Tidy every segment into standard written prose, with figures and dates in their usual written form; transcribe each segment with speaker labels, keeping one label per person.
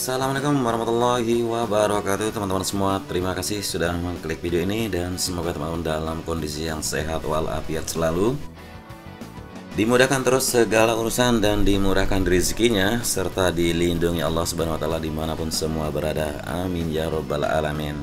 Speaker 1: Assalamualaikum warahmatullahi wabarakatuh teman-teman semua. Terima kasih sudah mengklik video ini dan semoga teman-teman dalam kondisi yang sehat walafiat selalu, dimudahkan terus segala urusan dan dimurahkan rezekinya, serta dilindungi Allah Subhanahu wa Ta'ala dimanapun semua berada. Amin ya robbal alamin.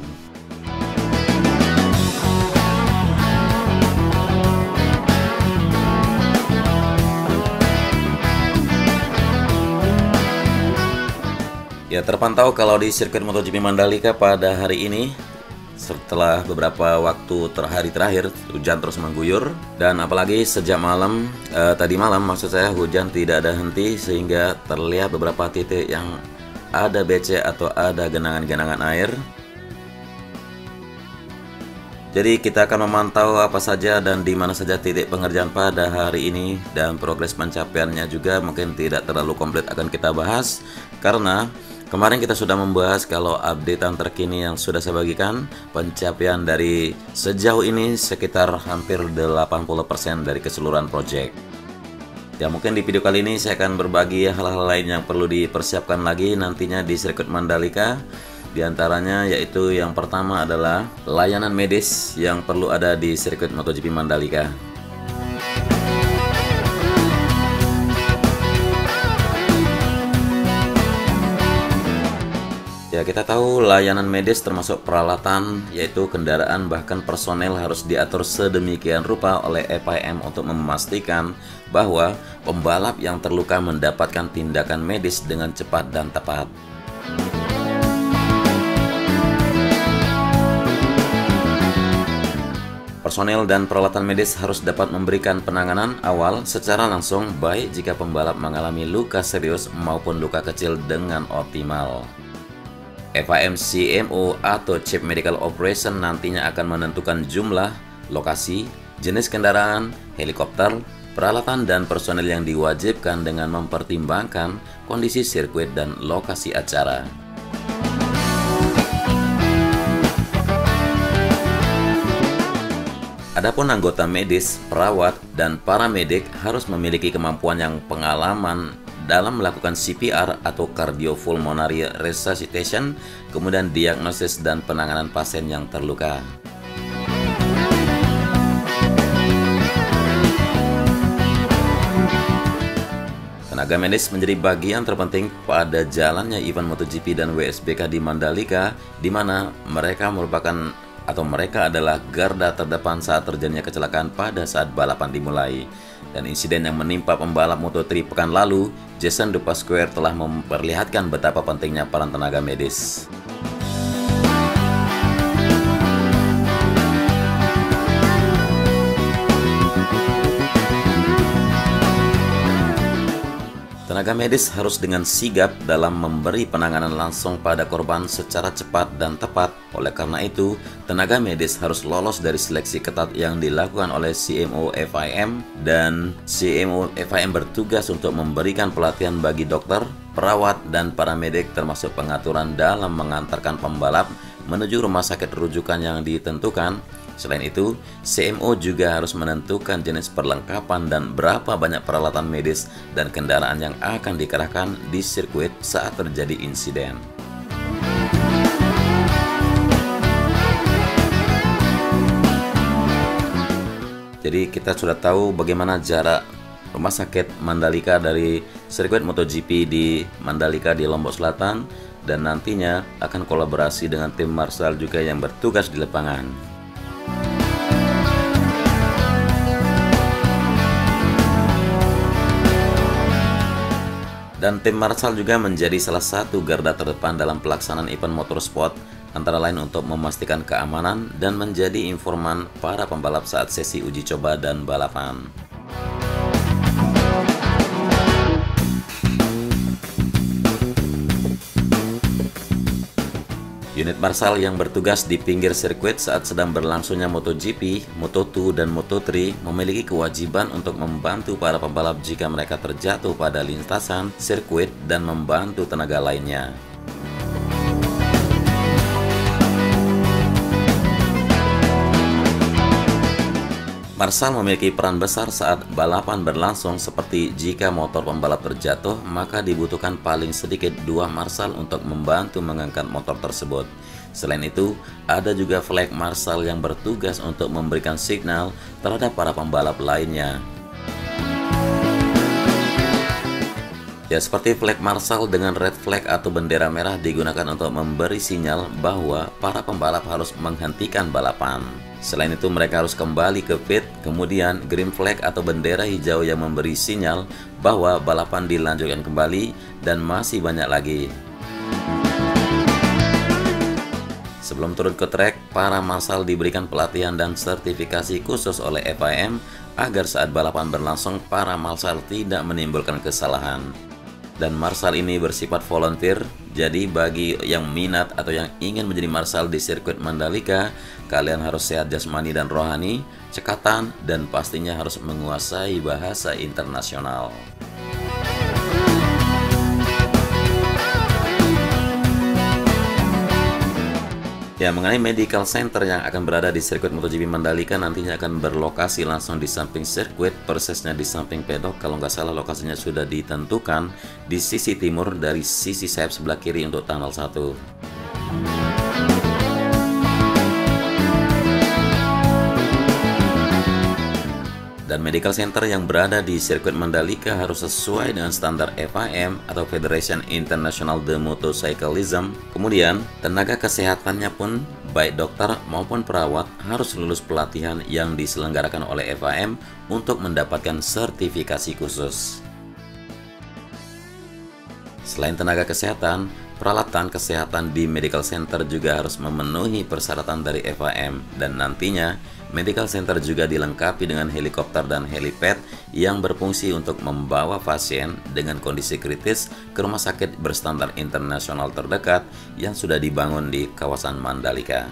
Speaker 1: Ya, terpantau kalau di sirkuit MotoGP Mandalika pada hari ini, setelah beberapa waktu terakhir hujan terus mengguyur, dan apalagi sejak malam, tadi malam maksud saya, hujan tidak ada henti sehingga terlihat beberapa titik yang ada becek atau ada genangan-genangan air. Jadi kita akan memantau apa saja dan di mana saja titik pengerjaan pada hari ini, dan progres pencapaiannya juga mungkin tidak terlalu komplit akan kita bahas karena kemarin kita sudah membahas kalau updatean terkini yang sudah saya bagikan, pencapaian dari sejauh ini sekitar hampir 80% dari keseluruhan project. Ya, mungkin di video kali ini saya akan berbagi hal-hal lain yang perlu dipersiapkan lagi nantinya di sirkuit Mandalika. Di antaranya yaitu yang pertama adalah layanan medis yang perlu ada di sirkuit MotoGP Mandalika. Ya, kita tahu layanan medis termasuk peralatan, yaitu kendaraan bahkan personel harus diatur sedemikian rupa oleh FIM untuk memastikan bahwa pembalap yang terluka mendapatkan tindakan medis dengan cepat dan tepat. Personel dan peralatan medis harus dapat memberikan penanganan awal secara langsung, baik jika pembalap mengalami luka serius maupun luka kecil dengan optimal. FIM CMO atau Chief Medical Operation nantinya akan menentukan jumlah, lokasi, jenis kendaraan, helikopter, peralatan dan personel yang diwajibkan dengan mempertimbangkan kondisi sirkuit dan lokasi acara. Adapun anggota medis, perawat, dan paramedik harus memiliki kemampuan yang pengalaman dalam melakukan CPR atau Cardiopulmonary Resuscitation, kemudian diagnosis dan penanganan pasien yang terluka. Tenaga medis menjadi bagian terpenting pada jalannya event MotoGP dan WSBK di Mandalika, di mana mereka adalah garda terdepan saat terjadinya kecelakaan pada saat balapan dimulai. Dan insiden yang menimpa pembalap Moto3 pekan lalu, Jason Dupasquier, telah memperlihatkan betapa pentingnya peran tenaga medis. Tenaga medis harus dengan sigap dalam memberi penanganan langsung pada korban secara cepat dan tepat. Oleh karena itu, tenaga medis harus lolos dari seleksi ketat yang dilakukan oleh CMO FIM, dan CMO FIM bertugas untuk memberikan pelatihan bagi dokter, perawat, dan paramedik, termasuk pengaturan dalam mengantarkan pembalap menuju rumah sakit rujukan yang ditentukan. Selain itu, CMO juga harus menentukan jenis perlengkapan dan berapa banyak peralatan medis dan kendaraan yang akan dikerahkan di sirkuit saat terjadi insiden. Jadi kita sudah tahu bagaimana jarak rumah sakit Mandalika dari sirkuit MotoGP di Mandalika di Lombok Selatan, dan nantinya akan kolaborasi dengan tim Marshall juga yang bertugas di lapangan. Dan tim Marshall juga menjadi salah satu garda terdepan dalam pelaksanaan event motorsport, antara lain untuk memastikan keamanan dan menjadi informan para pembalap saat sesi uji coba dan balapan. Unit Marshall yang bertugas di pinggir sirkuit saat sedang berlangsungnya MotoGP, Moto2, dan Moto3 memiliki kewajiban untuk membantu para pembalap jika mereka terjatuh pada lintasan sirkuit dan membantu tenaga lainnya. Marshal memiliki peran besar saat balapan berlangsung, seperti jika motor pembalap terjatuh, maka dibutuhkan paling sedikit 2 marshal untuk membantu mengangkat motor tersebut. Selain itu, ada juga flag marshal yang bertugas untuk memberikan signal terhadap para pembalap lainnya. Ya, seperti flag marshal dengan red flag atau bendera merah digunakan untuk memberi sinyal bahwa para pembalap harus menghentikan balapan. Selain itu, mereka harus kembali ke pit. Kemudian green flag atau bendera hijau yang memberi sinyal bahwa balapan dilanjutkan kembali, dan masih banyak lagi. Sebelum turun ke trek, para marshal diberikan pelatihan dan sertifikasi khusus oleh FIM agar saat balapan berlangsung para marshal tidak menimbulkan kesalahan. Dan marshal ini bersifat volunteer, jadi bagi yang minat atau yang ingin menjadi marshal di sirkuit Mandalika, kalian harus sehat jasmani dan rohani, cekatan, dan pastinya harus menguasai bahasa internasional. Ya, mengenai medical center yang akan berada di sirkuit MotoGP Mandalika, nantinya akan berlokasi langsung di samping sirkuit, persisnya di samping pedok. Kalau nggak salah lokasinya sudah ditentukan di sisi timur dari sisi sayap sebelah kiri untuk tunnel 1. Dan medical center yang berada di sirkuit Mandalika harus sesuai dengan standar FIM atau Federation International de Motorcyclism. Kemudian, tenaga kesehatannya pun, baik dokter maupun perawat, harus lulus pelatihan yang diselenggarakan oleh FIM untuk mendapatkan sertifikasi khusus. Selain tenaga kesehatan, peralatan kesehatan di medical center juga harus memenuhi persyaratan dari FIM, dan nantinya medical center juga dilengkapi dengan helikopter dan helipad yang berfungsi untuk membawa pasien dengan kondisi kritis ke rumah sakit berstandar internasional terdekat yang sudah dibangun di kawasan Mandalika.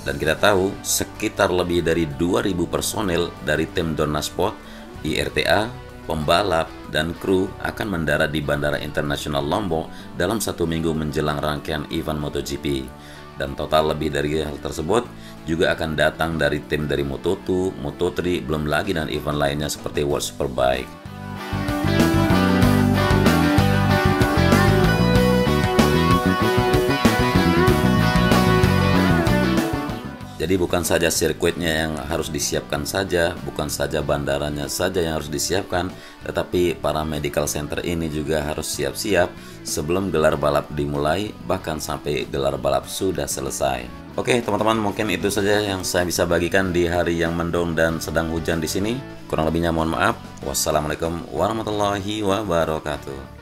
Speaker 1: Dan kita tahu sekitar lebih dari 2.000 personil dari tim Dorna Sport, IRTA, pembalap, dan kru akan mendarat di Bandara Internasional Lombok dalam 1 minggu menjelang rangkaian event MotoGP. Dan total lebih dari hal tersebut juga akan datang dari tim dari Moto2, Moto3, belum lagi dan event lainnya seperti World Superbike. Jadi bukan saja sirkuitnya yang harus disiapkan saja, bukan saja bandaranya saja yang harus disiapkan, tetapi para medical center ini juga harus siap-siap sebelum gelar balap dimulai, bahkan sampai gelar balap sudah selesai. Oke teman-teman, mungkin itu saja yang saya bisa bagikan di hari yang mendung dan sedang hujan di sini. Kurang lebihnya mohon maaf. Wassalamualaikum warahmatullahi wabarakatuh.